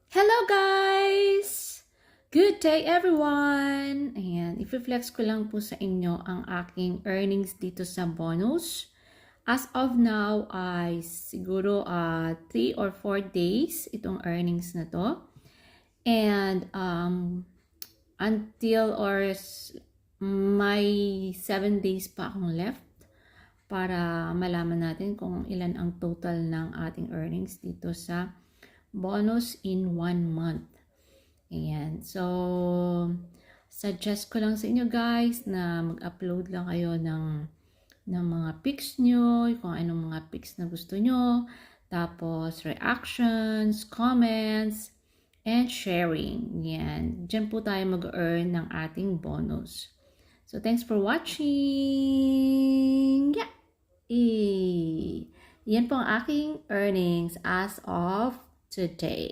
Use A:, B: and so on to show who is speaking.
A: Hello guys! Good day everyone! Ayan, i-flex ko lang po sa inyo ang aking earnings dito sa bonus. As of now ay siguro 3 or 4 days itong earnings na to. And until may 7 days pa akong left para malaman natin kung ilan ang total ng ating earnings dito sa bonus in 1 month. Ayan. So, suggest ko lang sa inyo guys na mag-upload lang kayo ng mga pics nyo, kung anong mga pics na gusto nyo, tapos reactions, comments, and sharing. Yan. Diyan po tayo mag-earn ng ating bonus. So, thanks for watching! Yeah! Yan po ang aking earnings as of today.